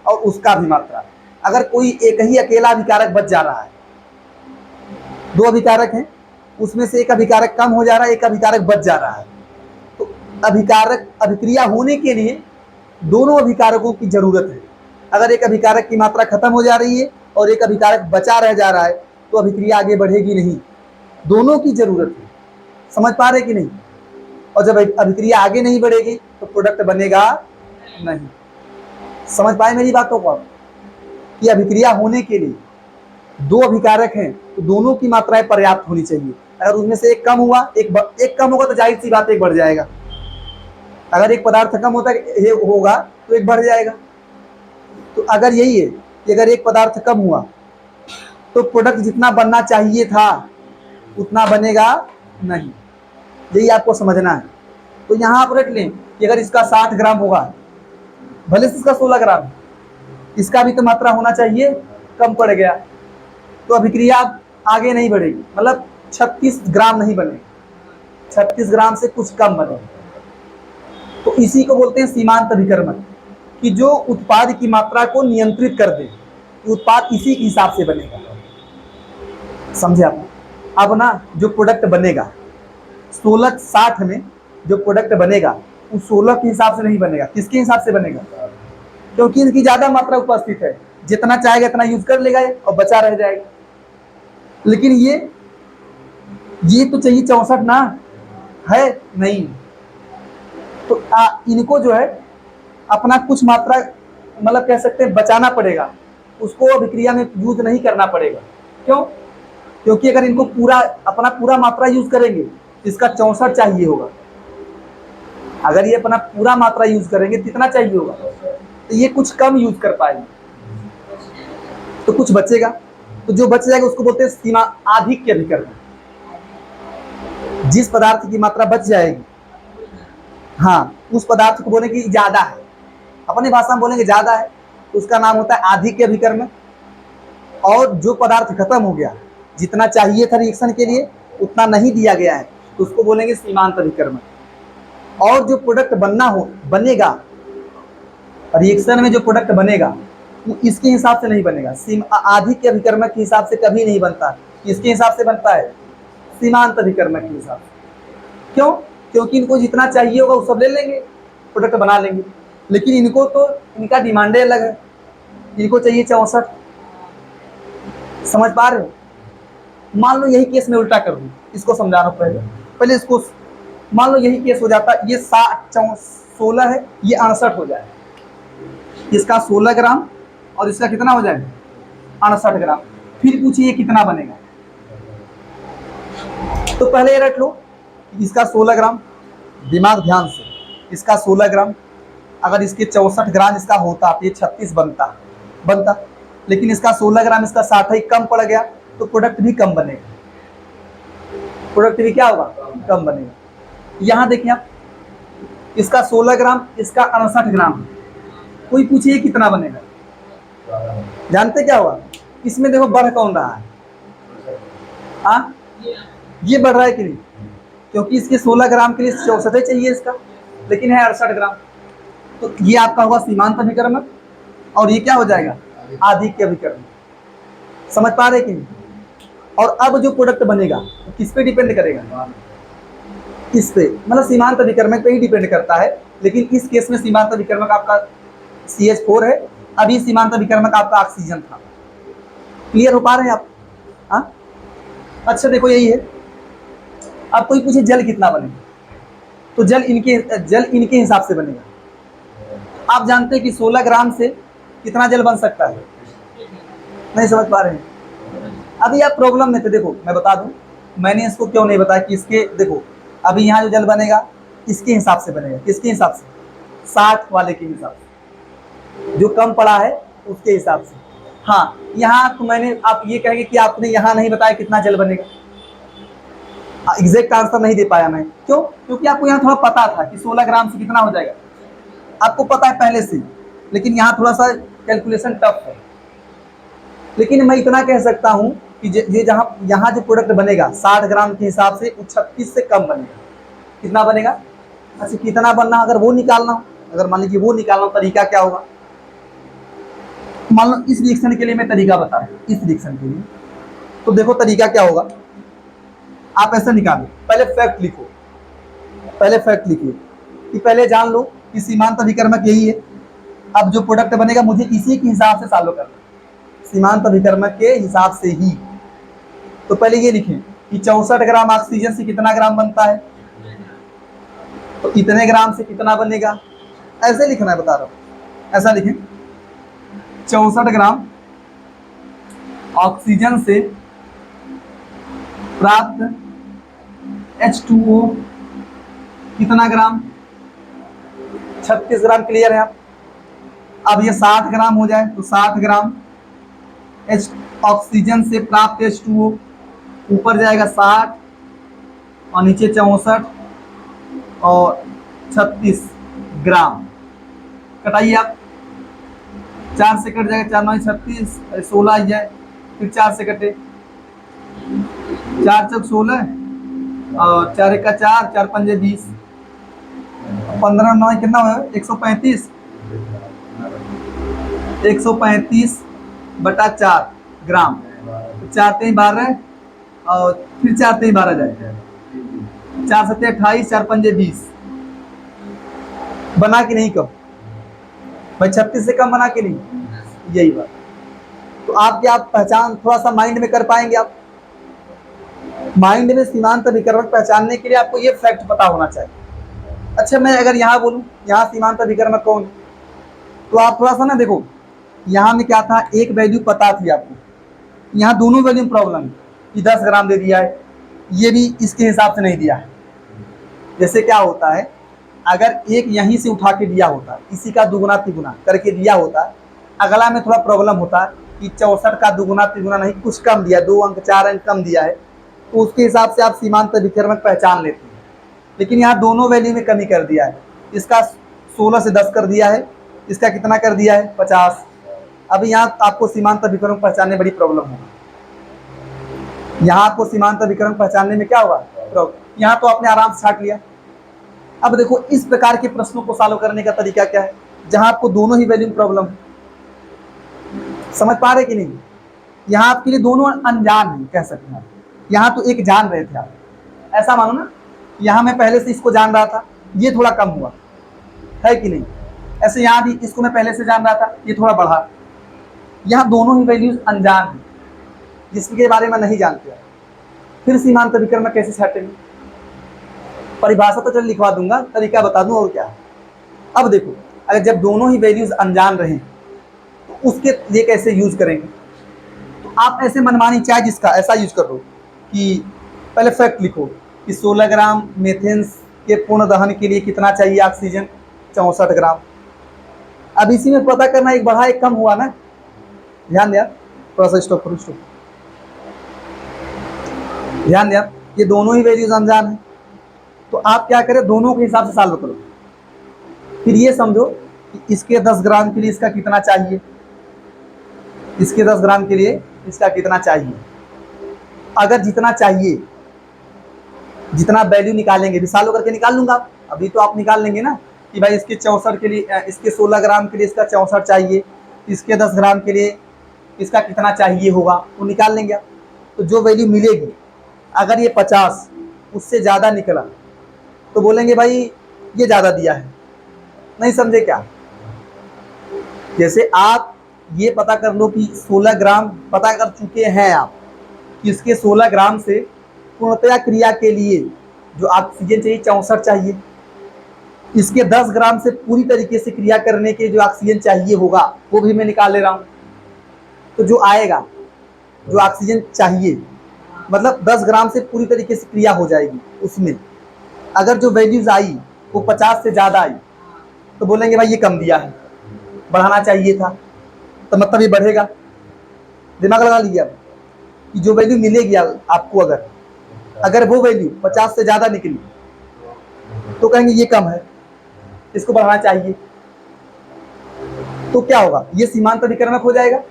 और उसका भी मात्रा। अगर कोई एक ही अकेला अभिकारक बच जा रहा है, 2 अभिकारक हैं उसमें से एक अभिकारक कम हो जा रहा है, एक अभिकारक बच जा रहा है, तो अभिकारक अभिक्रिया होने के लिए दोनों अभिकारकों की जरूरत है। अगर एक अभिकारक की मात्रा खत्म हो जा रही है और एक अभिकारक बचा रह जा रहा है तो अभिक्रिया आगे बढ़ेगी नहीं, दोनों की जरूरत है। समझ पा रहे कि नहीं? और जब अभिक्रिया आगे नहीं बढ़ेगी तो प्रोडक्ट बनेगा नहीं। समझ पाए मेरी बातों को आप, कि अभिक्रिया होने के लिए 2 अभिकारक हैं तो दोनों की मात्राएं पर्याप्त होनी चाहिए। अगर उनमें से एक कम हुआ, एक कम होगा तो जाहिर सी बात एक बढ़ जाएगा। अगर एक पदार्थ कम होगा तो एक बढ़ जाएगा। तो अगर यही है कि अगर एक पदार्थ कम हुआ तो प्रोडक्ट जितना बनना चाहिए था उतना बनेगा नहीं, यही आपको समझना है। तो यहाँ आप रख लें कि अगर इसका 60 ग्राम होगा, भले से इसका 16 ग्राम, इसका भी तो मात्रा होना चाहिए, कम पड़ गया तो अभिक्रिया आगे नहीं बढ़ेगी, मतलब 36 ग्राम नहीं बनेगी, 36 ग्राम से कुछ कम बनेगी। तो इसी को बोलते हैं सीमांत अभिकर्मक, कि जो उत्पाद की मात्रा को नियंत्रित कर दे, उत्पाद इसी के हिसाब से बनेगा। समझे आप? अब ना जो प्रोडक्ट बनेगा 16-60 में जो प्रोडक्ट बनेगा वो 16 के हिसाब से नहीं बनेगा, किसके हिसाब से बनेगा? क्योंकि इनकी ज्यादा मात्रा उपस्थित है, जितना चाहेगा इतना यूज कर लेगा और बचा रह जाएगा। लेकिन ये तो चाहिए 64 ना, है नहीं, तो इनको जो है अपना कुछ मात्रा, मतलब कह सकते हैं बचाना पड़ेगा, उसको अभिक्रिया में यूज नहीं करना पड़ेगा। क्यों? क्योंकि अगर इनको अपना पूरा मात्रा यूज करेंगे इसका 64 चाहिए होगा, अगर ये अपना पूरा मात्रा यूज करेंगे कितना चाहिए होगा, तो ये कुछ कम यूज कर पाएंगे, तो कुछ बचेगा, तो जो बच जाएगा उसको बोलते हैं सीमा आधिक्य अभिकर्मक। जिस पदार्थ की मात्रा बच जाएगी, हाँ, उस पदार्थ को बोलेंगे ज्यादा है, अपनी भाषा में बोलेंगे ज्यादा है, तो उसका नाम होता है आधिक्य अभिकर्मक। और जो पदार्थ खत्म हो गया, जितना चाहिए था रिएक्शन के लिए उतना नहीं दिया गया है, तो उसको बोलेंगे सीमांत अभिकर्मक। और जो प्रोडक्ट बनेगा रिएक्शन में, जो प्रोडक्ट बनेगा वो इसके हिसाब से नहीं बनेगा, आधी के अभिकर्मक के हिसाब से कभी नहीं बनता, इसके हिसाब से बनता है सीमांत अभिकर्मक के हिसाब से। क्यों? क्योंकि इनको जितना चाहिए होगा वो सब ले लेंगे, प्रोडक्ट बना लेंगे, लेकिन इनको तो इनका डिमांडे अलग है, इनको चाहिए 64। समझ पा रहे हो? मान लो यही केस में उल्टा कर दूं, इसको समझा रहा हूं पहले इसको। मान लो यही केस हो जाता, ये 16 है, ये 68 हो जाए, इसका 16 ग्राम और इसका कितना हो जाए 68 ग्राम। फिर पूछिए ये कितना बनेगा, तो पहले ये रख लो इसका 16 ग्राम, दिमाग ध्यान से, इसका 16 ग्राम, अगर इसके 64 ग्राम इसका होता तो ये 36 बनता, लेकिन इसका 16 ग्राम इसका 60 ही कम पड़ गया, तो प्रोडक्ट भी कम बनेगा, प्रोडक्ट भी क्या होगा कम बनेगा। यहां देखिए आप, इसका 16 ग्राम इसका 68 ग्राम, कोई पूछिए कितना बनेगा, जानते क्या हुआ? इसमें देखो बढ़ कौन रहा है, हाँ ये बढ़ रहा है कि नहीं? क्योंकि इसके 16 ग्राम के लिए 64 चाहिए इसका, लेकिन है 68 ग्राम, तो ये आपका होगा सीमांत अभिकर्मक, और ये क्या हो जाएगा आधिक्य के अभिकर्मक। समझ पा रहे कि नहीं? और अब जो प्रोडक्ट बनेगा तो किस पे डिपेंड करेगा? इस पे, मतलब सीमांत अभिकर्मक पे ही डिपेंड करता है, लेकिन इस केस में सीमांत अभिकर्मक आपका CH4 है, अभी सीमांत अभिकर्मक आपका ऑक्सीजन था। क्लियर हो पा रहे हैं आप? हाँ अच्छा देखो यही है। अब कोई पूछे जल कितना बनेगा, तो जल इनके हिसाब से बनेगा। आप जानते हैं कि 16 ग्राम से कितना जल बन सकता है? नहीं समझ पा रहे हैं? अभी आप प्रॉब्लम में थे, देखो मैं बता दूं, मैंने इसको क्यों नहीं बताया कि इसके देखो अभी यहाँ जो जल बनेगा इसके हिसाब से बनेगा, किसके हिसाब से? 60 वाले के हिसाब से, जो कम पड़ा है उसके हिसाब से। हाँ यहाँ तो मैंने, आप ये कहेंगे कि आपने यहाँ नहीं बताया कितना जल बनेगा, एग्जैक्ट आंसर नहीं दे पाया मैं, क्यों? क्योंकि आपको यहाँ थोड़ा पता था कि 16 ग्राम से कितना हो जाएगा, आपको पता है पहले से, लेकिन यहाँ थोड़ा सा कैलकुलेशन टफ है। लेकिन मैं इतना कह सकता हूँ कि ये यहाँ जो प्रोडक्ट बनेगा 60 ग्राम के हिसाब से 36 से कम बनेगा। कितना बनेगा? अच्छा कितना बनना, अगर वो निकालना, अगर मान लीजिए वो निकालना, तरीका क्या होगा? मान लो इस रिएक्शन के लिए मैं तरीका बता रहा हूँ, इस रिएक्शन के लिए, तो देखो तरीका क्या होगा, आप ऐसा निकालो, पहले फैक्ट लिखो, पहले फैक्ट लिखिए कि पहले जान लो कि सीमांत अभिकर्मक यही है। अब जो प्रोडक्ट बनेगा मुझे इसी के हिसाब से सॉल्व करना, सीमांत अभिकर्मक के हिसाब से ही। तो पहले ये लिखें कि 64 ग्राम ऑक्सीजन से कितना ग्राम बनता है, तो इतने ग्राम से कितना बनेगा, ऐसे लिखना है, बता रहा हूं, ऐसा लिखें 64 ग्राम ऑक्सीजन से प्राप्त H2O कितना ग्राम, 36 ग्राम। क्लियर है आप? अब ये 60 ग्राम हो जाए तो 60 ग्राम ऑक्सीजन से प्राप्त H2O, ऊपर जाएगा 60 और नीचे 64 और 36 ग्राम। कटाइए आप, 4 से कट जाएगा, 4 9 36, 16 आ जाए, फिर 4 से कटे, 4 चौक 16 और 4 1 4, 4 5 20, 15 9 कितना हुआ? 135, 135 बटा 4 ग्राम, 4 3 12 और फिर 4 3 12 जाए, 4 7 28, 4 5 20। बना कि नहीं कम भाई? 36 से कम बना कि नहीं? यही बात। तो आपके आप पहचान थोड़ा सा माइंड में कर पाएंगे, आप माइंड में सीमांत अभिकर्मक पहचानने के लिए आपको ये फैक्ट पता होना चाहिए। अच्छा मैं अगर यहाँ बोलूँ यहाँ सीमांत अभिकर्मक कौन, तो आप थोड़ा सा ना देखो, यहाँ में क्या था, एक वैल्यू पता थी आपको, यहाँ दोनों वैल्यू प्रॉब्लम कि 10 ग्राम दे दिया है, ये भी इसके हिसाब से नहीं दिया है। जैसे क्या होता है, अगर एक यहीं से उठा के दिया होता, इसी का दुगुना तिगुना करके दिया होता, अगला में थोड़ा प्रॉब्लम होता कि 64 का दुगुना तिगुना नहीं, कुछ कम दिया, 2 अंक 4 अंक कम दिया है, तो उसके हिसाब से आप सीमांत अभिकर्मक पहचान लेते हैं। लेकिन यहाँ दोनों वैल्यू में कमी कर दिया है, इसका 16 से 10 कर दिया है, इसका कितना कर दिया है 50। अभी यहाँ आपको सीमांत अभिकर्मक पहचानने बड़ी प्रॉब्लम होगी। यहाँ आपको सीमांत अभिकर्मक पहचानने में क्या होगा, यहाँ तो आपने आराम से छाट लिया। अब देखो इस प्रकार के प्रश्नों को सॉल्व करने का तरीका क्या है, जहां आपको दोनों ही वैल्यू प्रॉब्लम है। समझ पा रहे कि नहीं? यहाँ आपके लिए दोनों अनजान हैं, कह सकते हैं। यहाँ तो एक जान रहे थे आप, ऐसा मानो ना, यहाँ मैं पहले से इसको जान रहा था, ये थोड़ा कम हुआ है कि नहीं? ऐसे यहाँ भी इसको मैं पहले से जान रहा था, ये थोड़ा बढ़ा। यहाँ दोनों ही वैल्यूज अनजान हैं, जिसके बारे में नहीं जानते। फिर सीमांत अभिकर्मक कैसे छाटेंगे? परिभाषा तो चल लिखवा दूंगा, तरीका बता दूं और क्या। अब देखो, अगर जब दोनों ही वैल्यूज अनजान रहे तो उसके लिए कैसे यूज करेंगे? तो आप ऐसे मनमानी चाहे जिसका ऐसा यूज कर लो कि पहले फैक्ट लिखो कि 16 ग्राम मेथेन्स के पूर्ण दहन के लिए कितना चाहिए ऑक्सीजन? 64 ग्राम। अब इसी में पता करना एक बढ़ा एक कम हुआ ना, ध्यान दिया, थोड़ा सा स्टॉप करो, स्टॉप, ध्यान दिया, ये दोनों ही वैल्यूज अनजान है, तो आप क्या करें, दोनों के हिसाब से सॉल्व करो। फिर ये समझो कि इसके 10 ग्राम के लिए इसका कितना चाहिए, इसके 10 ग्राम के लिए इसका कितना चाहिए। अगर जितना चाहिए, जितना वैल्यू निकालेंगे, भी सॉल्व करके निकाल लूंगा, अभी तो आप निकाल लेंगे ना कि भाई इसके 64 के लिए, इसके 16 ग्राम के लिए इसका 64 चाहिए, इसके 10 ग्राम के लिए इसका कितना चाहिए होगा, वो निकाल लेंगे आप। तो जो वैल्यू मिलेगी, अगर ये 50 उससे ज़्यादा निकला तो बोलेंगे भाई ये ज़्यादा दिया है। नहीं समझे क्या? जैसे आप ये पता कर लो कि 16 ग्राम पता कर चुके हैं आप कि इसके 16 ग्राम से पूर्णतया क्रिया के लिए जो ऑक्सीजन चाहिए 64 चाहिए, इसके 10 ग्राम से पूरी तरीके से क्रिया करने के जो ऑक्सीजन चाहिए होगा वो भी मैं निकाल ले रहा हूँ। तो जो आएगा, जो ऑक्सीजन चाहिए, मतलब 10 ग्राम से पूरी तरीके से क्रिया हो जाएगी, उसमें अगर जो वैल्यूज आई वो 50 से ज़्यादा आई तो बोलेंगे भाई ये कम दिया है, बढ़ाना चाहिए था, तो मतलब ये बढ़ेगा। दिमाग लगा लीजिए आप कि जो वैल्यू मिलेगी आपको, अगर वो वैल्यू 50 से ज़्यादा निकली तो कहेंगे ये कम है, इसको बढ़ाना चाहिए। तो क्या होगा, ये सीमांत अभिकर्मक हो जाएगा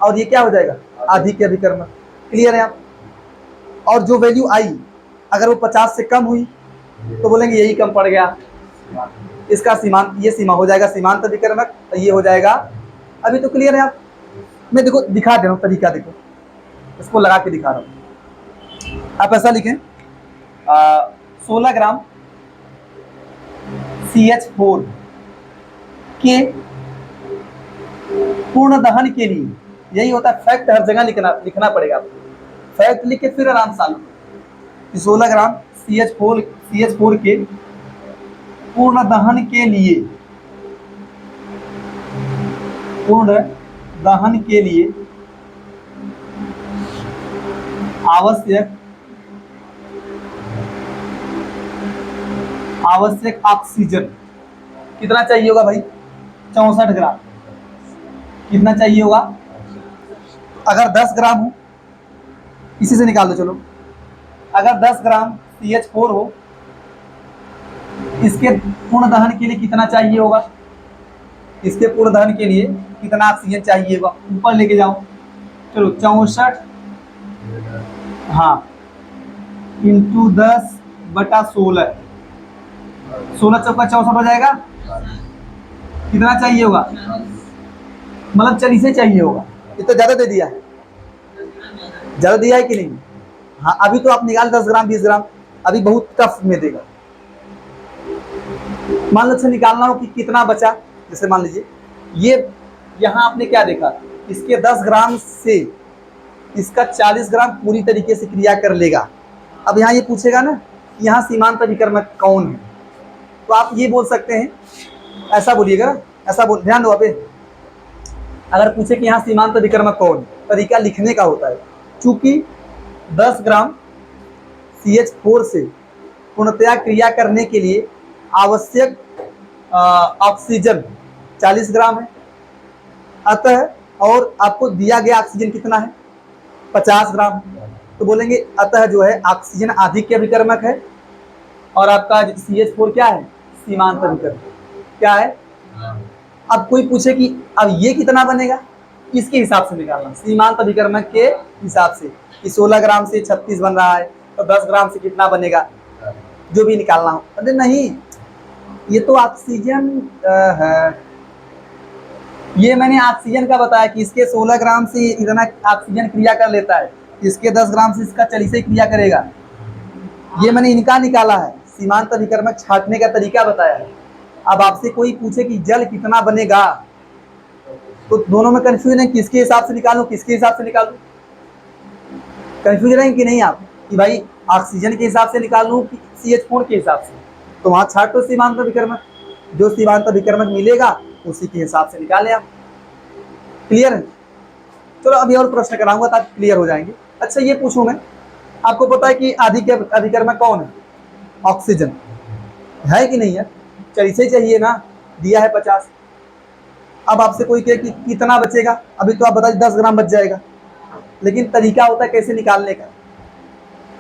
और ये क्या हो जाएगा, आधिक्य अभिकर्मक। क्लियर है आप? और जो वैल्यू आई अगर वो 50 से कम हुई तो बोलेंगे यही कम पड़ गया, इसका सीमांत, ये सीमा हो जाएगा सीमांत अभिकर्मक, ये हो जाएगा। अभी तो क्लियर है आप? मैं देखो दिखा दे रहा हूँ तरीका, देखो इसको लगा के दिखा रहा हूँ। आप ऐसा लिखें 16 ग्राम CH4 के पूर्ण दहन के लिए, यही होता है फैक्ट, हर जगह लिखना पड़ेगा आपको। फैक्ट लिख के फिर आराम से 16 ग्राम CH4 के पूर्ण दहन के लिए, पूर्ण दहन के लिए आवश्यक ऑक्सीजन कितना चाहिए होगा भाई, 64 ग्राम। कितना चाहिए होगा? अगर 10 ग्राम हो, इसी से निकाल दो, चलो, अगर 10 ग्राम CH4 हो, इसके पूर्ण दहन के लिए कितना चाहिए होगा, इसके पूर्ण दहन के लिए कितना ऑक्सीजन चाहिए होगा, ऊपर लेके जाओ, चलो 64, हाँ, इंटू 10/16, 16 चौका 64 हो जाएगा। कितना चाहिए होगा, मतलब 40 चाहिए होगा, ये तो ज़्यादा दे दिया है, ज़्यादा दिया है कि नहीं? हाँ, अभी तो आप निकाल 10 ग्राम 20 ग्राम, अभी बहुत टफ में देगा। मान लो निकालना हो कि कितना बचा, जैसे मान लीजिए ये यहाँ आपने क्या देखा, इसके 10 ग्राम से इसका 40 ग्राम पूरी तरीके से क्रिया कर लेगा। अब यहाँ ये पूछेगा ना कि यहाँ सीमांत अभिकर्मक कौन है, तो आप ये बोल सकते हैं, ऐसा बोलिएगा, ऐसा बोल, ध्यान दो आप, अगर पूछे कि यहाँ सीमांत अभिकर्मक कौन है, तरीका लिखने का होता है। चूंकि 10 ग्राम CH4 से पूर्णतया क्रिया करने के लिए आवश्यक ऑक्सीजन 40 ग्राम है, अतः, और आपको दिया गया ऑक्सीजन कितना है, 50 ग्राम, तो बोलेंगे अतः जो है ऑक्सीजन आधिक्य अभिकर्मक है, और आपका CH4 क्या है, सीमांत अभिकर्मक। क्या है? अब कोई पूछे कि अब ये कितना बनेगा, इसके हिसाब से निकालना, सीमांत अभिकर्मक के हिसाब से कि 16 ग्राम से 36 बन रहा है तो 10 ग्राम से कितना बनेगा, जो भी निकालना हो। अरे नहीं, ये तो ऑक्सीजन है, ये मैंने ऑक्सीजन का बताया कि इसके 16 ग्राम से इतना ऑक्सीजन क्रिया कर लेता है, इसके 10 ग्राम से इसका 40 से क्रिया करेगा। ये मैंने इनका निकाला है, सीमांत अभिकर्मक छांटने का तरीका बताया है। अब आपसे कोई पूछे कि जल कितना बनेगा, तो दोनों में कंफ्यूजन है, किसके हिसाब से निकालूं, किसके हिसाब से निकालूं। कंफ्यूजन है कि नहीं आप, कि भाई ऑक्सीजन के हिसाब से निकालूं कि CH4 के हिसाब से। तो वहां छांटो सीमांत अभिकर्मक, जो सीमांत अभिकर्मक मिलेगा उसी के हिसाब से निकालें आप। क्लियर है? चलो अभी और प्रश्न कराऊंगा ताकि क्लियर हो जाएंगे। अच्छा ये पूछूं मैं, आपको पता है कि अधिक अभिकर्मक कौन है? ऑक्सीजन है कि नहीं है? 40 ही चाहिए ना, दिया है 50। अब आपसे कोई कहे कि कितना बचेगा, अभी तो आप बताइए 10 ग्राम बच जाएगा, लेकिन तरीका होता है कैसे निकालने का।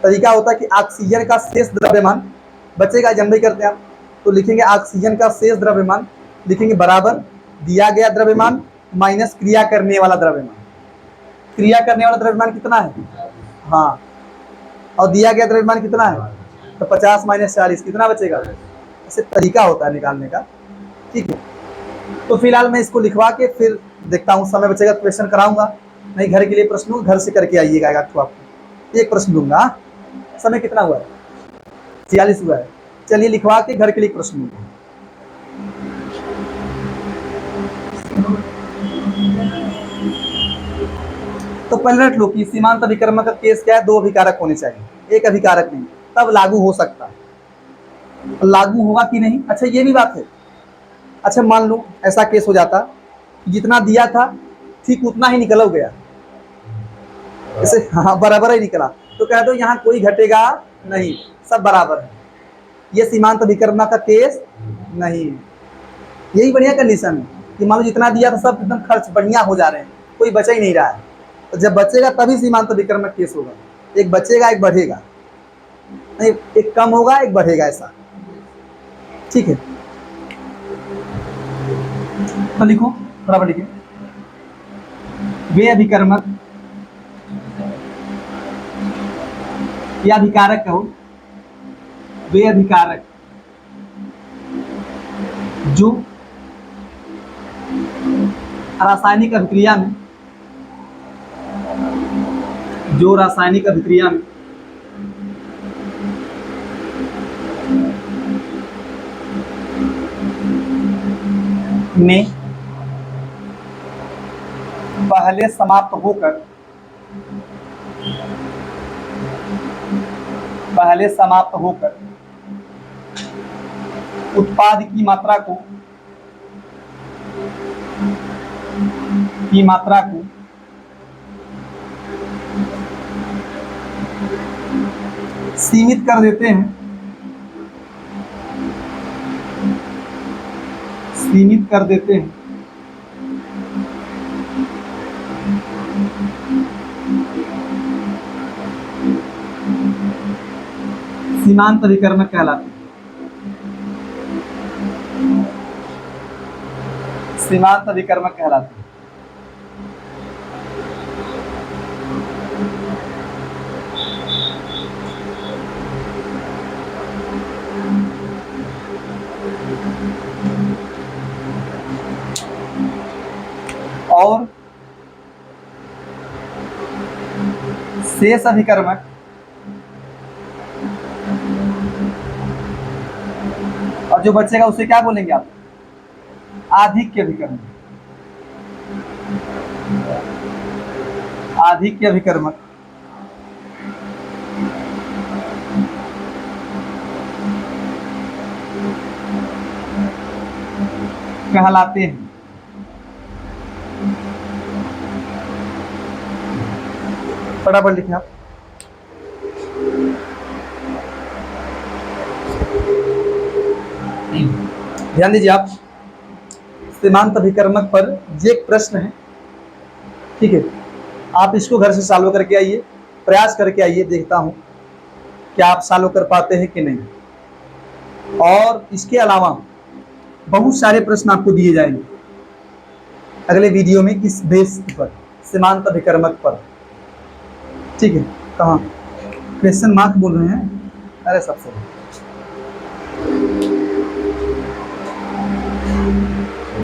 तरीका होता है कि ऑक्सीजन का शेष द्रव्यमान बचेगा, जनरली करते हैं आप, तो लिखेंगे ऑक्सीजन का शेष द्रव्यमान, लिखेंगे बराबर दिया गया द्रव्यमान माइनस क्रिया करने वाला द्रव्यमान। क्रिया करने वाला द्रव्यमान कितना है? हाँ, और दिया गया द्रव्यमान कितना है? तो 50 माइनस 40 कितना बचेगा? ऐसे तरीका होता है निकालने का। ठीक है, तो फिलहाल मैं इसको लिखवा के फिर देखता हूँ, समय बचेगा तो क्वेश्चन कराऊंगा, नहीं घर के लिए प्रश्न घर से करके आइएगा। तो आपको एक प्रश्न दूंगा। समय कितना हुआ है? 46 हुआ है। चलिए लिखवा के घर के लिए प्रश्न दूंगा। तो पहले रट लो कि सीमांत अभिकर्मक का केस क्या है, 2 अभिकारक होने चाहिए, 1 अभिकारक नहीं, तब लागू हो सकता है। लागू होगा कि नहीं, अच्छा ये भी बात है। अच्छा मान लो ऐसा केस हो जाता, जितना दिया था ठीक उतना ही निकल गया, जैसे हाँ बराबर ही निकला, तो कह दो यहाँ कोई घटेगा नहीं, सब बराबर है, ये सीमांत अभिकर्मक का केस नहीं है। यही बढ़िया कंडीशन है कि मान लो जितना दिया था सब एकदम खर्च बढ़िया हो जा रहे हैं, कोई बचा ही नहीं रहा है। तो जब बचेगा तभी सीमांत अभिकर्मक केस होगा, एक बचेगा एक बढ़ेगा, नहीं एक कम होगा एक बढ़ेगा, ऐसा। ठीक है, तो लिखो बराबर लिखे, वे अभिकर्मक या अभिकारक कहो, वे अभिकारक जो रासायनिक अभिक्रिया में, जो रासायनिक अभिक्रिया में पहले समाप्त होकर उत्पाद की मात्रा को सीमित कर देते हैं, सीमांत अभिकर्मक कहलाते हैं। सीमांत अभिकर्मक कहलाते हैं। और शेष अभिकर्मक और जो बचेगा उसे क्या बोलेंगे आप? आधिक्य अभिकर्मक। आधिक्य अभिकर्मक कहलाते हैं। फटाफट लिखें आप। ध्यान दीजिए आप, सीमांत अभिकर्मक पर ये एक प्रश्न है, ठीक है, आप इसको घर से सॉल्व करके आइए, प्रयास करके आइए, देखता हूं क्या आप सॉल्व कर पाते हैं कि नहीं। और इसके अलावा बहुत सारे प्रश्न आपको दिए जाएंगे अगले वीडियो में इस बेस पर, सीमांत अभिकर्मक पर। ठीक है, कहाँ क्वेश्चन मार्क बोल रहे हैं? अरे सबसे